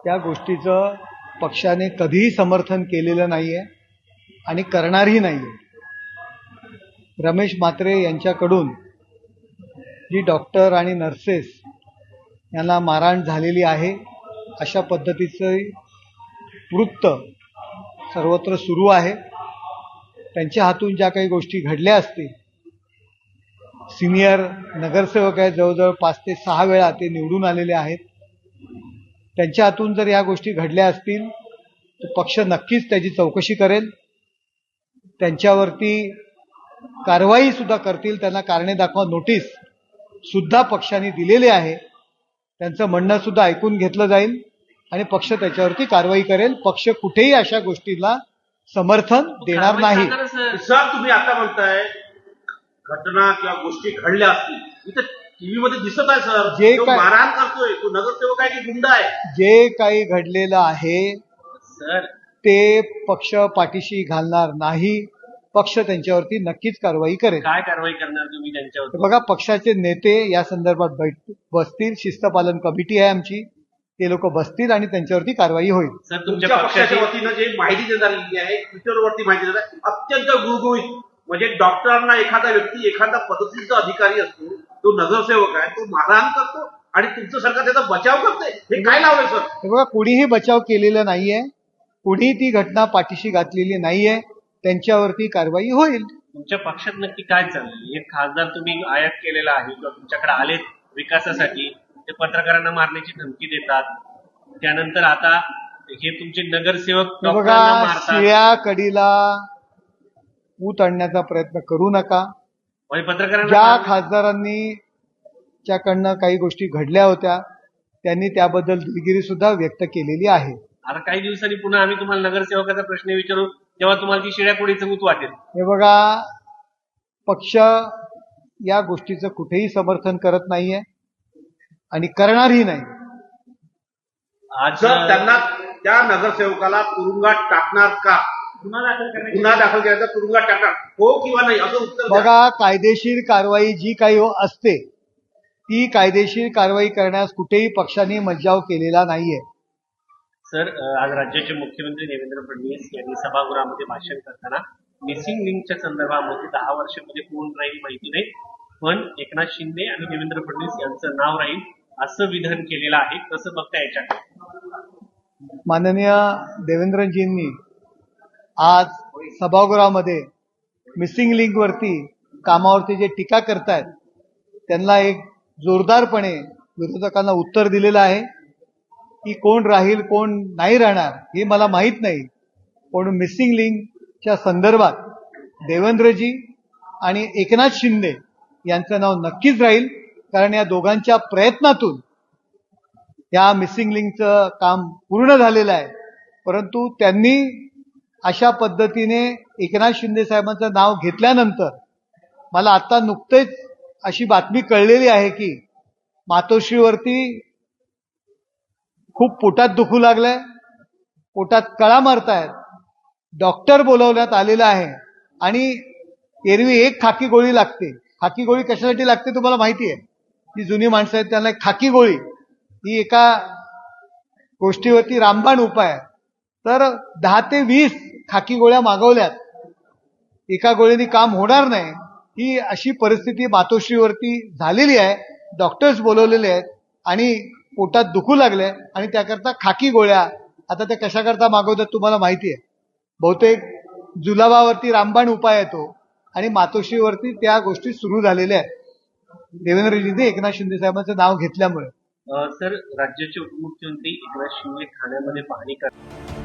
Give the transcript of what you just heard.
त्या गोष्टीचं पक्षाने कधीही समर्थन केलेलं नाहीये आणि करणारही नाहीये. रमेश म्हात्रे यांच्याकडून जी डॉक्टर आणि नर्सेस यांना मारहाण झालेली आहे अशा पद्धतीचं वृत्त सर्वत्र सुरू आहे. त्यांच्या हातून ज्या काही गोष्टी घडल्या असतील, सिनियर नगरसेवक आहेत, जवळजवळ 5 ते 6 वेळा ते निवडून आलेले आहेत. त्यांच्या हातून जर या गोष्टी घडल्या असतील तर पक्ष नक्कीच त्याची चौकशी करेल, त्यांच्यावरती कारवाई सुद्धा करतील. त्यांना कारणे दाखवा नोटीस सुद्धा पक्षाने दिलेली आहे. त्यांचं म्हणणं सुद्धा ऐकून घेतलं जाईल आणि पक्ष त्याच्यावरती कारवाई करेल. पक्ष कुठेही अशा गोष्टीला समर्थन देणार नाही. सर, तुम्ही आता म्हणताय घटना किंवा गोष्टी घडल्या असतील, इथे टीव्ही मध्ये दिसत आहे सर, जे तो मारहाण करतोय, तो नगरसेवक आहे की गुंडा आहे? जे काही घडलेलं आहे सर ते पक्ष पाठीशी घालणार नाही. पक्ष त्यांच्यावरती नक्कीच कारवाई करेल. काय कारवाई करणार तुम्ही त्यांच्यावर? बघा, पक्षाचे नेते या संदर्भात बसतील. शिस्तपालन कमिटी आहे आमची, ते लोक बसतील आणि त्यांच्यावरती कारवाई होईल. सर, तुमच्या पक्षाच्या वतीनं जे माहिती देण्यात आलेली आहे, ट्विटरवरती माहिती देण्यात आहे, अत्यंत गुळगुळीत. म्हणजे डॉक्टरांना एखादा व्यक्ती, एखादा पदस्थ अधिकारी असतो, तो नगरसेवक आहे, तो मारहाण करतो आणि तुमचं सरकार त्याचा बचाव करते. हे काय लावलंय सर? हे बघा, कुणीही बचाव केलेला नाहीये, कुणी ती घटना पाठीशी घातलेली नाहीये. त्यांच्यावरती कारवाई होईल. तुमच्या पक्षात नक्की काय चाललंय? एक खासदार तुम्ही आयात केलेला आहे किंवा तुमच्याकडे आले विकासासाठी, ते पत्रकारांना मारण्याची धमकी देतात. त्यानंतर आता हे तुमचे नगरसेवक बघा, डॉक्टरांना मारतात. शिळ्या कडीला ऊत आणण्याचा प्रयत्न करू नका. म्हणजे पत्रकारांना ज्या खासदारांनी च्याकडनं काही गोष्टी घडल्या होत्या त्यांनी त्याबद्दल दिलगिरी सुद्धा व्यक्त केलेली आहे. आता काही दिवसांनी पुन्हा आम्ही तुम्हाला नगरसेवकाचा प्रश्न विचारू, तेव्हा तुम्हाला ती शिळ्या कोडीचं ऊत वाटेल. हे बघा, पक्ष या गोष्टीचं कुठेही समर्थन करत नाहीये आणि करणारही नाही. आज सर, त्यांना त्या नगरसेवकाला तुरुंगात टाकणार का? गुन्हा दाखल केल्याचा तुरुंगात टाकणार, हो किंवा नाही, असं उत्तर द्या. बघा, कायदेशीर कारवाई जी काही असते ती कायदेशीर कारवाई करण्यास कुठेही पक्षाने मज्जाव केलेला नाहीये. सर, आज राज्याचे मुख्यमंत्री देवेंद्र फडणवीस यांनी सभागृहामध्ये भाषण करताना मिसिंग लिंकच्या संदर्भामध्ये 10 वर्षामध्ये कोण राहील माहिती नाही, पण एकनाथ शिंदे आणि देवेंद्र फडणवीस यांचं नाव राहील असं विधान केलेलं आहे. कसं बघता याच्याकडे? माननीय देवेंद्रजींनी आज सभागृहामध्ये मिसिंग लिंकवरती कामावरती जे टीका करतायत त्यांना एक जोरदारपणे विरोधकांना उत्तर दिलेलं आहे की कोण राहील कोण नाही राहणार हे मला माहीत नाही, पण मिसिंग लिंकच्या संदर्भात देवेंद्रजी आणि एकनाथ शिंदे यांचं नाव नक्कीच राहील. कारण या दोघांच्या प्रयत्नातून या मिसिंग लिंकचं काम पूर्ण झालेलं आहे. परंतु त्यांनी अशा पद्धतीने एकनाथ शिंदे साहेबांचं नाव घेतल्यानंतर मला आता नुकतेच अशी बातमी कळलेली आहे की मातोश्रीवरती खूप पोटात दुखू लागलंय, पोटात कळा मारतायत, डॉक्टर बोलवण्यात आलेला आहे आणि एरवी एक खाकी गोळी लागते. खाकी गोळी कशासाठी लागते तुम्हाला माहिती आहे? जी जुनी माणसं आहेत त्यांना एक खाकी गोळी, ही एका गोष्टीवरती रामबाण उपाय आहे. तर 10 ते 20 खाकी गोळ्या मागवल्यात, एका गोळीने काम होणार नाही, ही अशी परिस्थिती मातोश्रीवरती झालेली आहे. डॉक्टर्स बोलवलेले आहेत आणि पोटात दुखू लागले आणि त्याकरता खाकी गोळ्या आता त्या कशा करता मागवतात तुम्हाला माहिती आहे. बहुतेक जुलाबावरती रामबाण उपाय येतो आणि मातोश्रीवरती त्या गोष्टी सुरू झालेल्या आहेत देवेंद्रजींनी एकनाथ शिंदे साहेबांचं नाव घेतल्यामुळे. सर, राज्याचे उपमुख्यमंत्री एकनाथ शिंदे ठाण्यामध्ये पाहणी करतात.